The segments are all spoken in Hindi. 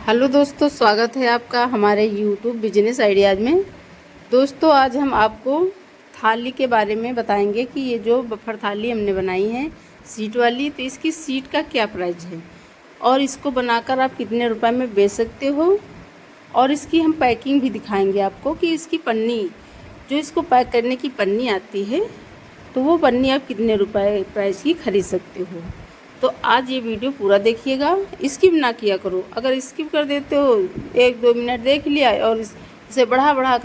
हेलो दोस्तों, स्वागत है आपका हमारे यूट्यूब बिजनेस आइडियाज़ में। दोस्तों, आज हम आपको थाली के बारे में बताएंगे कि ये जो बफर थाली हमने बनाई है सीट वाली, तो इसकी सीट का क्या प्राइस है और इसको बनाकर आप कितने रुपए में बेच सकते हो। और इसकी हम पैकिंग भी दिखाएंगे आपको कि इसकी पन्नी, जो इसको पैक करने की पन्नी आती है, तो वो पन्नी आप कितने रुपए प्राइस की खरीद सकते हो। तो आज ये वीडियो पूरा देखिएगा, स्किप ना किया करो। अगर स्किप कर देते हो, 1-2 मिनट देख लिया और इसे बढ़ा बढ़ा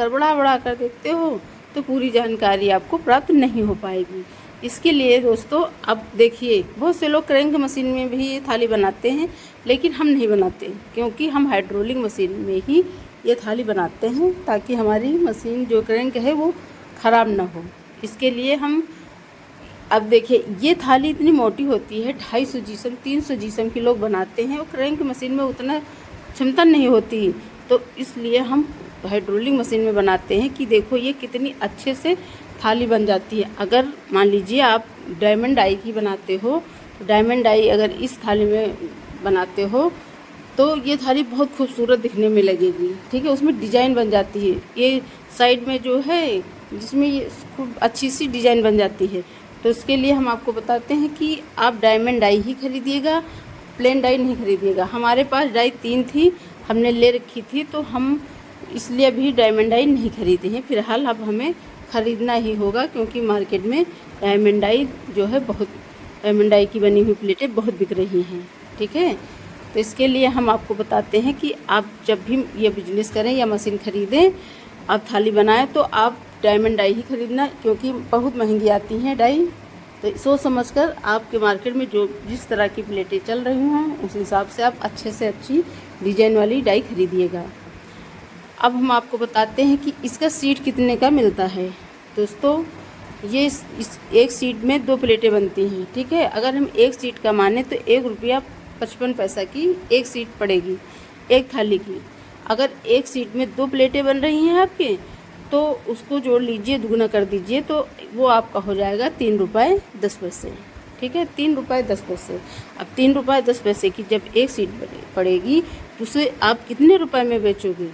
कर देखते हो, तो पूरी जानकारी आपको प्राप्त नहीं हो पाएगी। इसके लिए दोस्तों अब देखिए, बहुत से लोग क्रैंक मशीन में भी ये थाली बनाते हैं, लेकिन हम नहीं बनाते, क्योंकि हम हाइड्रोलिक मशीन में ही ये थाली बनाते हैं, ताकि हमारी मशीन जो क्रैंक है वो ख़राब ना हो। इसके लिए हम अब देखिए, ये थाली इतनी मोटी होती है, 250 जीसम 300 जीसम की लोग बनाते हैं और क्रैंक मशीन में उतना क्षमता नहीं होती, तो इसलिए हम हाइड्रोलिक मशीन में बनाते हैं कि देखो ये कितनी अच्छे से थाली बन जाती है। अगर मान लीजिए आप डायमंड डाई की बनाते हो, तो डायमंड डाई अगर इस थाली में बनाते हो तो ये थाली बहुत खूबसूरत दिखने में लगेगी। ठीक है, उसमें डिजाइन बन जाती है, ये साइड में जो है जिसमें ये खूब अच्छी सी डिजाइन बन जाती है। तो इसके लिए हम आपको बताते हैं कि आप डायमंड डाई ही खरीदिएगा, प्लेन डाई नहीं खरीदिएगा। हमारे पास डाई 3 थी, हमने ले रखी थी, तो हम इसलिए अभी डायमंड डाई नहीं खरीदे हैं। फिलहाल अब हमें ख़रीदना ही होगा, क्योंकि मार्केट में डायमंड डाई जो है बहुत, डायमंड डाई की बनी हुई प्लेटें बहुत बिक रही हैं। ठीक है, तो इसके लिए हम आपको बताते हैं कि आप जब भी ये बिजनेस करें या मशीन ख़रीदें, आप थाली बनाएं, तो आप डायमंड डाई ही खरीदना, क्योंकि बहुत महंगी आती हैं डाई। तो सोच समझकर आपके मार्केट में जो जिस तरह की प्लेटें चल रही हैं, उस हिसाब से आप अच्छे से अच्छी डिजाइन वाली डाई खरीदिएगा। अब हम आपको बताते हैं कि इसका सीट कितने का मिलता है। दोस्तों, ये इस एक सीट में 2 प्लेटें बनती हैं। ठीक है, अगर हम एक सीट का माने तो ₹1.55 की एक सीट पड़ेगी, एक थाली की। अगर एक सीट में 2 प्लेटें बन रही हैं आपके, तो उसको जोड़ लीजिए, दुगना कर दीजिए, तो वो आपका हो जाएगा ₹3.10। ठीक है, ₹3.10। अब ₹3.10 की जब एक सीट पड़ेगी, तो उसे आप कितने रुपए में बेचोगे।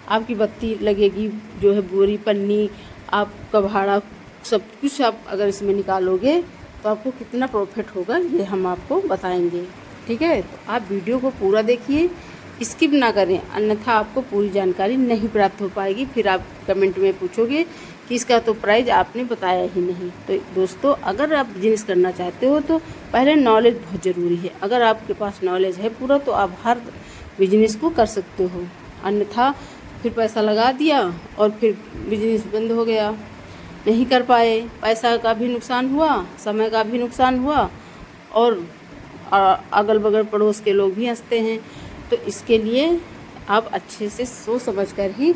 आपकी बत्ती लगेगी, जो है बोरी, पन्नी, आपका भाड़ा, सब कुछ आप अगर इसमें निकालोगे तो आपको कितना प्रॉफिट होगा, ये हम आपको बताएंगे। ठीक है, तो आप वीडियो को पूरा देखिए, स्किप ना करें, अन्यथा आपको पूरी जानकारी नहीं प्राप्त हो पाएगी। फिर आप कमेंट में पूछोगे कि इसका तो प्राइस आपने बताया ही नहीं। तो दोस्तों, अगर आप बिजनेस करना चाहते हो तो पहले नॉलेज बहुत ज़रूरी है। अगर आपके पास नॉलेज है पूरा, तो आप हर बिजनेस को कर सकते हो, अन्यथा फिर पैसा लगा दिया और फिर बिजनेस बंद हो गया, नहीं कर पाए, पैसा का भी नुकसान हुआ, समय का भी नुकसान हुआ, और अगल बगल पड़ोस के लोग भी हंसते हैं। तो इसके लिए आप अच्छे से सोच समझ कर ही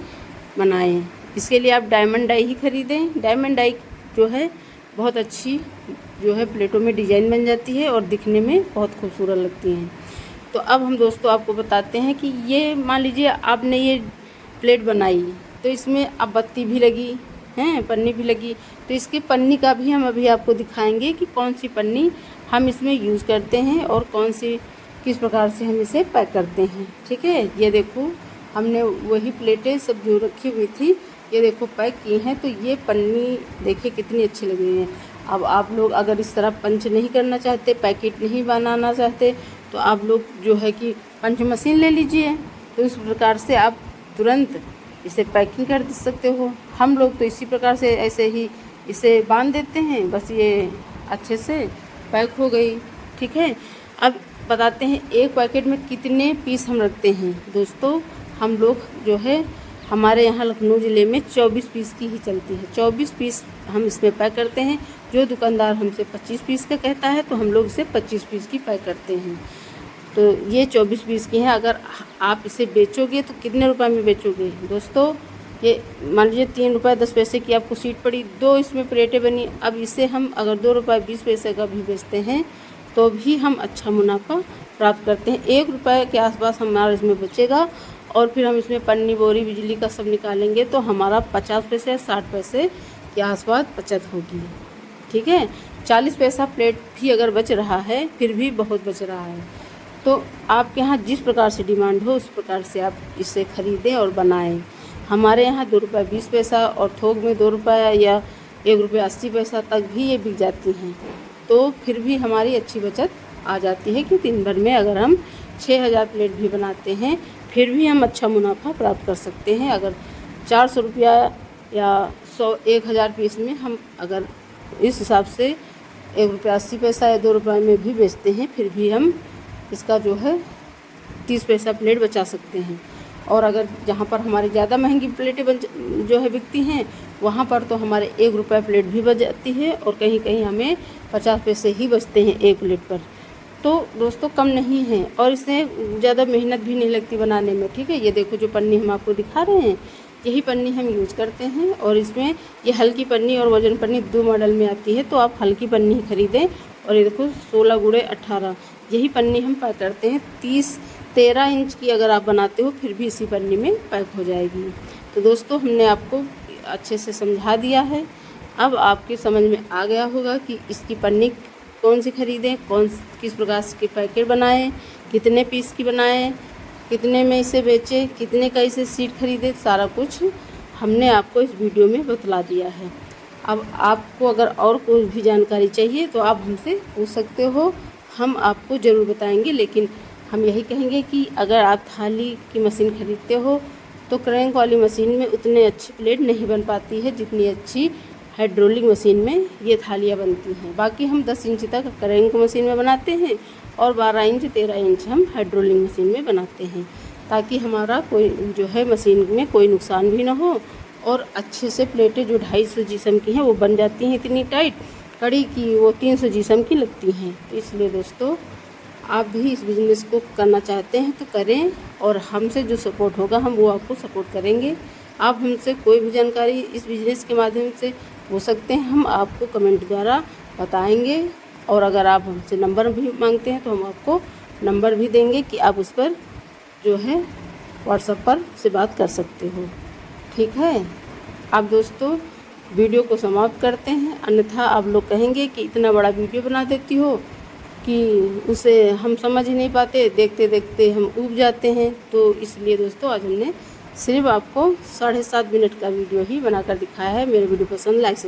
बनाएं। इसके लिए आप डायमंड डाई ही खरीदें। डायमंड डाई जो है बहुत अच्छी, जो है प्लेटों में डिजाइन बन जाती है और दिखने में बहुत खूबसूरत लगती हैं। तो अब हम दोस्तों आपको बताते हैं कि ये मान लीजिए आपने ये प्लेट बनाई, तो इसमें अब बत्ती भी लगी हैं, पन्नी भी लगी, तो इसकी पन्नी का भी हम अभी आपको दिखाएंगे कि कौन सी पन्नी हम इसमें यूज़ करते हैं और कौन सी, किस प्रकार से हम इसे पैक करते हैं। ठीक है, ये देखो, हमने वही प्लेटें सब जो रखी हुई थी, ये देखो पैक की हैं। तो ये पन्नी देखिए कितनी अच्छी लग रही है। अब आप लोग अगर इस तरह पंच नहीं करना चाहते, पैकेट नहीं बनाना चाहते, तो आप लोग जो है कि पंच मशीन ले लीजिए, तो इस प्रकार से आप तुरंत इसे पैकिंग कर सकते हो। हम लोग तो इसी प्रकार से ऐसे ही इसे बांध देते हैं, बस ये अच्छे से पैक हो गई। ठीक है, अब बताते हैं एक पैकेट में कितने पीस हम रखते हैं। दोस्तों, हम लोग जो है हमारे यहाँ लखनऊ ज़िले में 24 पीस की ही चलती है। 24 पीस हम इसमें पैक करते हैं। जो दुकानदार हमसे 25 पीस का कहता है, तो हम लोग इसे 25 पीस की पैक करते हैं। तो ये 24 पीस की हैं। अगर आप इसे बेचोगे तो कितने रुपए में बेचोगे। दोस्तों, ये मान लीजिए ₹3.10 की आपको सीट पड़ी, 2 इसमें प्लेटें बनी। अब इसे हम अगर ₹2.20 का भी बेचते हैं, तो भी हम अच्छा मुनाफा प्राप्त करते हैं। ₹1 के आसपास हमारा इसमें बचेगा, और फिर हम इसमें पन्नी, बोरी, बिजली का सब निकालेंगे, तो हमारा 50 पैसे या 60 पैसे के आसपास बचत होगी। ठीक है, 40 पैसा प्लेट भी अगर बच रहा है, फिर भी बहुत बच रहा है। तो आपके यहाँ जिस प्रकार से डिमांड हो उस प्रकार से आप इसे ख़रीदें और बनाएं। हमारे यहाँ 2 रुपये 20 पैसा और थोक में 2 रुपये या 1 रुपया 80 पैसा तक भी ये बिक जाती हैं। तो फिर भी हमारी अच्छी बचत आ जाती है कि दिन भर में अगर हम 6000 प्लेट भी बनाते हैं फिर भी हम अच्छा मुनाफा प्राप्त कर सकते हैं। अगर 400 रुपया या 1000 पीस में हम अगर इस हिसाब से 1 रुपया 80 पैसा या 2 रुपये में भी बेचते हैं फिर भी हम इसका जो है 30 पैसा प्लेट बचा सकते हैं। और अगर जहाँ पर हमारी ज़्यादा महंगी प्लेटें जो है बिकती हैं वहाँ पर तो हमारे 1 रुपया प्लेट भी बच जाती है और कहीं कहीं हमें 50 पैसे ही बचते हैं 1 प्लेट पर। तो दोस्तों कम नहीं है और इसमें ज़्यादा मेहनत भी नहीं लगती बनाने में। ठीक है, ये देखो जो पन्नी हम आपको दिखा रहे हैं यही पन्नी हम यूज़ करते हैं और इसमें ये हल्की पन्नी और वजन पन्नी 2 मॉडल में आती है, तो आप हल्की पन्नी ही खरीदें। और ये देखो 16 गुणे 18 यही पन्नी हम पैक करते हैं। 13 इंच की अगर आप बनाते हो फिर भी इसी पन्नी में पैक हो जाएगी। तो दोस्तों हमने आपको अच्छे से समझा दिया है, अब आपकी समझ में आ गया होगा कि इसकी पन्नी कौन सी खरीदें, किस प्रकार के पैकेट बनाएं, कितने पीस की बनाएं, कितने में इसे बेचें, कितने का इसे सीट खरीदें, सारा कुछ हमने आपको इस वीडियो में बतला दिया है। अब आपको अगर और कोई भी जानकारी चाहिए तो आप हमसे पूछ सकते हो, हम आपको ज़रूर बताएंगे। लेकिन हम यही कहेंगे कि अगर आप थाली की मशीन खरीदते हो तो क्रैंक वाली मशीन में उतने अच्छी प्लेट नहीं बन पाती है जितनी अच्छी हाइड्रोलिक मशीन में ये थालियाँ बनती हैं। बाकी हम 10 इंच तक क्रैंक मशीन में बनाते हैं और 12 इंच 13 इंच हम हाइड्रोलिक मशीन में बनाते हैं, ताकि हमारा कोई जो है मशीन में कोई नुकसान भी ना हो और अच्छे से प्लेटें जो 250 जीएसएम की हैं वो बन जाती हैं इतनी टाइट, कड़ी की वो 300 जीएसएम की लगती हैं। तो इसलिए दोस्तों आप भी इस बिज़नेस को करना चाहते हैं तो करें और हमसे जो सपोर्ट होगा हम वो आपको सपोर्ट करेंगे। आप हमसे कोई भी जानकारी इस बिज़नेस के माध्यम से पूछ सकते हैं, हम आपको कमेंट द्वारा बताएंगे। और अगर आप हमसे नंबर भी मांगते हैं तो हम आपको नंबर भी देंगे कि आप उस पर जो है व्हाट्सएप पर से बात कर सकते हो। ठीक है, आप दोस्तों वीडियो को समाप्त करते हैं, अन्यथा आप लोग कहेंगे कि इतना बड़ा वीडियो बना देती हो कि उसे हम समझ ही नहीं पाते, देखते देखते हम ऊब जाते हैं। तो इसलिए दोस्तों आज हमने सिर्फ आपको 7.5 मिनट का वीडियो ही बनाकर दिखाया है। मेरे वीडियो पसंद लाइक